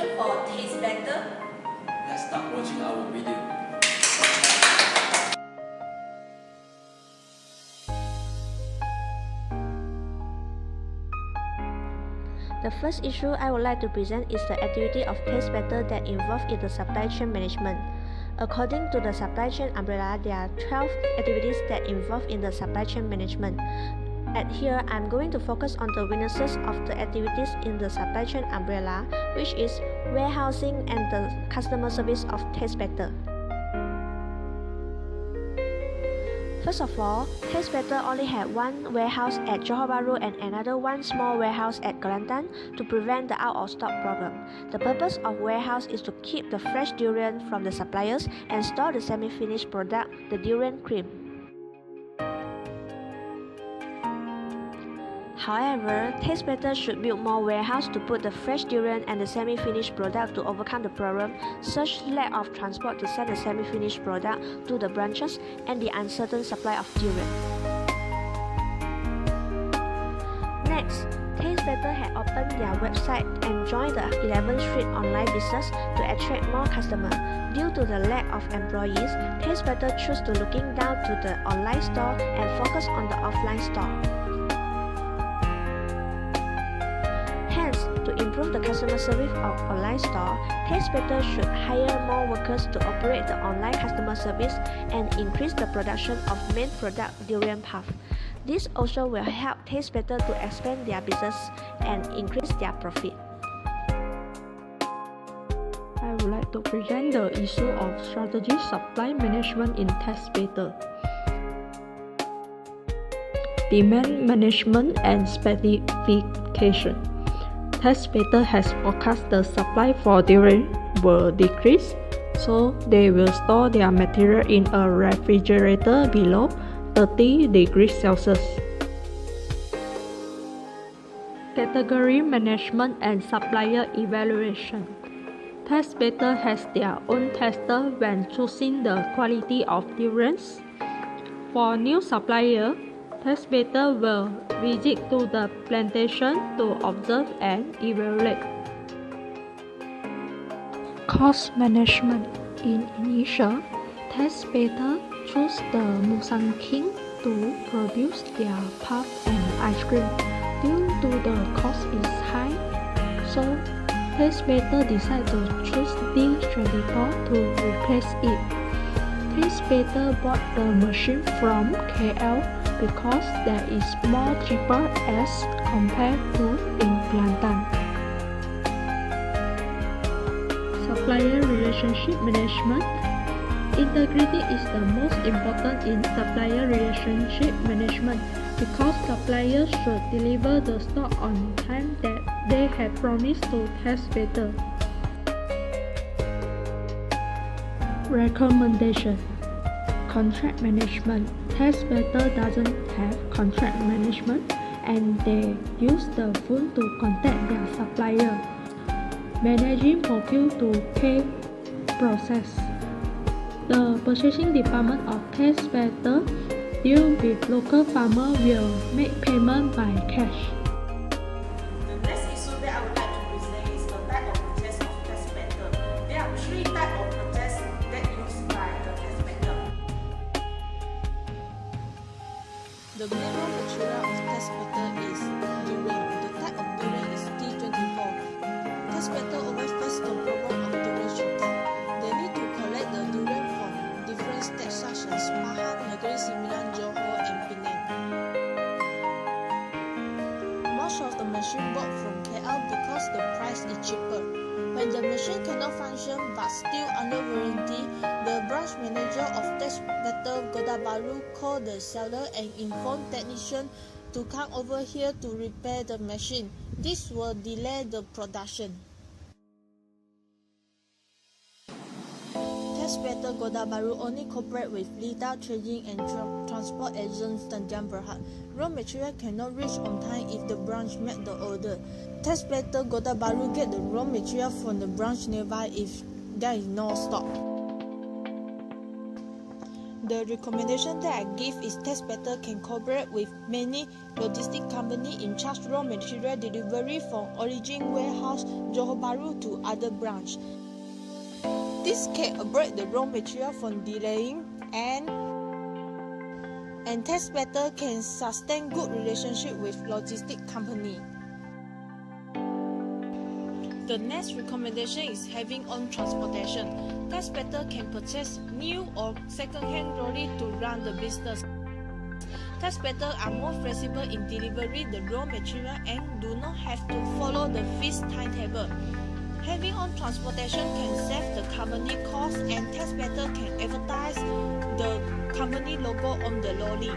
solution for taste better? Let's start watching our video. The first issue I would like to present is the activity of taste better that involve in the supply chain management. According to the supply chain umbrella, there are 12 activities that involve in the supply chain management. At here, I'm going to focus on the weaknesses of the activities in the supply chain umbrella, which is warehousing and the customer service of taste better. First of all, Taste Better only had one warehouse at Johor Bahru and another one small warehouse at Kelantan to prevent the out-of-stock problem. The purpose of warehouse is to keep the fresh durian from the suppliers and store the semi-finished product, the durian cream. However, Taste Better should build more warehouse to put the fresh durian and the semi-finished product to overcome the problem, such lack of transport to send the semi-finished product to the branches and the uncertain supply of durian. Next, Taste Better had opened their website and joined the 11th Street online business to attract more customers. Due to the lack of employees, Taste Better chose to looking down to the online store and focus on the offline store. Hence, to improve the customer service of online store, Taste Better should hire more workers to operate the online customer service and increase the production of main product durian puff. This also will help Taste Better to expand their business and increase their profit. I would like to present the issue of strategic supply management in Taste Better. Demand management and specification. Taste Better has forecast the supply for durian will decrease, so they will store their material in a refrigerator below 30 degrees Celsius. Category management and supplier evaluation. Taste Better has their own tester when choosing the quality of durians. For new supplier, Taste Better will visit to the plantation to observe and evaluate. Cost management. In initial, Taste Better chose the Musang King to produce their puff and ice cream. Due to the cost is high, so Taste Better decided to choose D24 to replace it. Taste Better bought the machine from KL because that is more cheaper as compared to in Kelantan. Supplier relationship management. Integrity is the most important in supplier relationship management because suppliers should deliver the stock on time that they have promised to Taste Better. Recommendation. Contract management. Taste Better doesn't have contract management and they use the phone to contact their supplier. Managing procure to pay process. The purchasing department of Taste Better deal with local farmer will make payment by cash. The next issue that I would like to present is the type of purchase of Taste Better. There are 3 types of purchase that used by the Taste Better. The main raw material of Taste Better is durian. The type of durian is D24. Taste Better always face the problem of durian shortage. They need to collect the durian from different states such as Pahang, Negeri Sembilan, Johor, and Penang. Most of the machine bought from KL because the price is cheaper. When the machine cannot function but still under warranty, the branch manager of Taste Better Kota Bahru called the seller and informed technician to come over here to repair the machine. This will delay the production. Taste Better Kota Bahru only cooperate with Lita Trading and Transport Agents Tanjung Berhad. Raw material cannot reach on time if the branch met the order. Taste Better Kota Bahru get the raw material from the branch nearby if there is no stock. The recommendation that I give is test better can cooperate with many logistic companies in charge raw material delivery from origin warehouse Johor Bahru to other branch. This can avoid the raw material from delaying and test better can sustain good relationship with logistic company. The next recommendation is having on transportation. Test better can purchase new or second-hand lorry to run the business. Test better are more flexible in delivery the raw material and do not have to follow the fixed timetable. Having on transportation can save the company cost and test better can advertise the company logo on the lorry.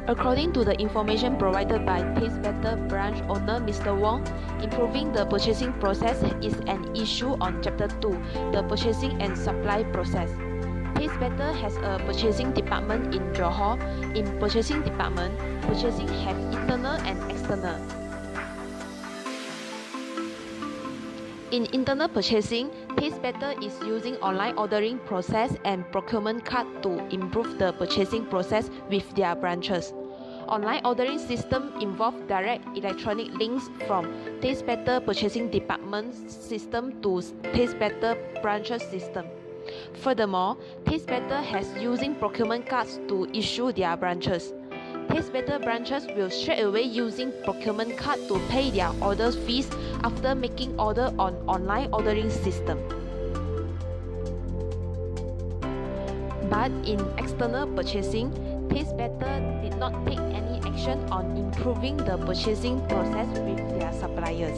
According to the information provided by Taste Better branch owner Mr. Wong, improving the purchasing process is an issue on Chapter 2, the purchasing and supply process. Taste Better has a purchasing department in Johor. In purchasing department, purchasing have internal and external. In internal purchasing, Taste Better is using online ordering process and procurement card to improve the purchasing process with their branches. Online ordering system involve direct electronic links from Taste Better purchasing department system to Taste Better branches system. Furthermore, Taste Better has using procurement cards to issue their branches. Taste Better branches will straight away using procurement card to pay their order fees after making order on online ordering system. But in external purchasing, Taste Better did not take any action on improving the purchasing process with their suppliers.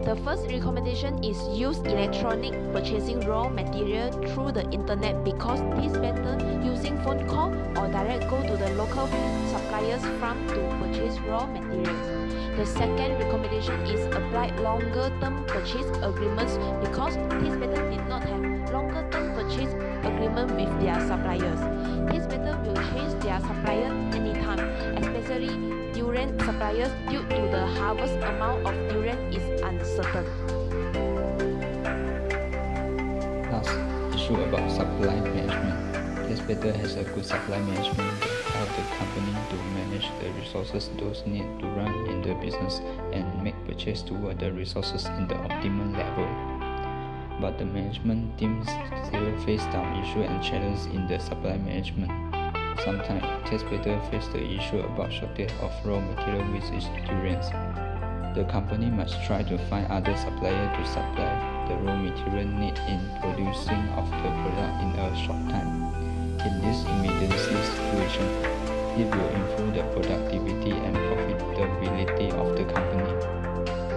The first recommendation is use electronic purchasing raw material through the internet because Taste Better using phone call or direct go to the local suppliers farm to purchase raw materials. The second recommendation is apply longer term purchase agreements because Taste Better did not have longer term purchase agreement with their suppliers. Taste Better will change their supplier anytime, especially durian suppliers due to the harvest amount of durian is uncertain. Last, issue about supply management. Taste Better has a good supply management that help the company to manage the resources those need to run in the business and make purchase toward the resources in the optimal level. But the management teams still face some issue and challenges in the supply management. Sometimes, Taste Better face the issue about shortage of raw material which is durians. The company must try to find other suppliers to supply the raw material need in producing of the product in a short time. In this emergency situation, it will improve the productivity and profitability of the company.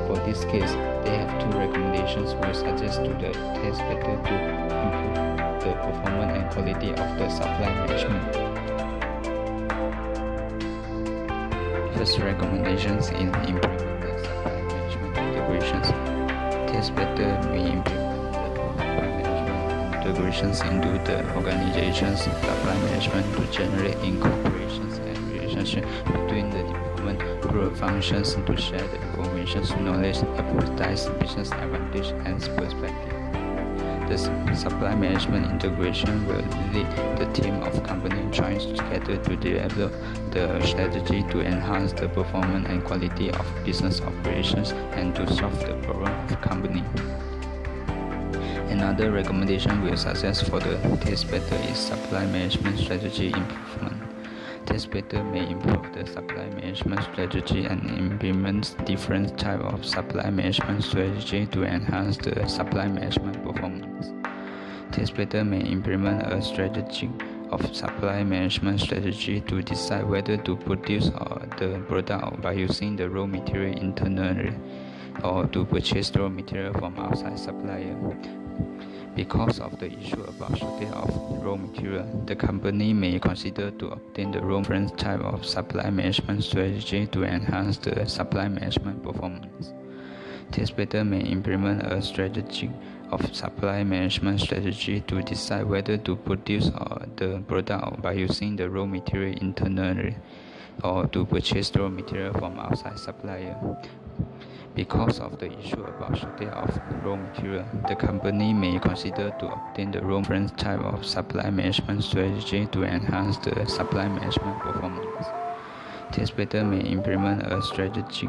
For this case, they have two recommendations we suggest to the Taste Better to improve the performance and quality of the supply management. First recommendation is implement the supply management integrations. Taste Better may implement the supply management integrations into the organization's supply management to generate incorporations and relationship between the department group functions to share the information, knowledge, advertise business advantage and perspective. The supply management integration will lead the team of companies trying together to develop the strategy to enhance the performance and quality of business operations and to solve the problem of the company. Another recommendation we suggest for the Taste Better is supply management strategy improvement. Taste Better may improve the supply management strategy and implement different types of supply management strategy to enhance the supply management performance. Taste Better may implement a strategy of supply management strategy to decide whether to produce the product by using the raw material internally or to purchase raw material from outside supplier. Because of the issue about shortage of raw material, the company may consider to obtain the different type of supply management strategy to enhance the supply management performance. Taste Better may implement a strategy of supply management strategy to decide whether to produce the product by using the raw material internally or to purchase raw material from outside supplier. Because of the issue about shortage of raw material, the company may consider to obtain the different type of supply management strategy to enhance the supply management performance. Test better may implement a strategy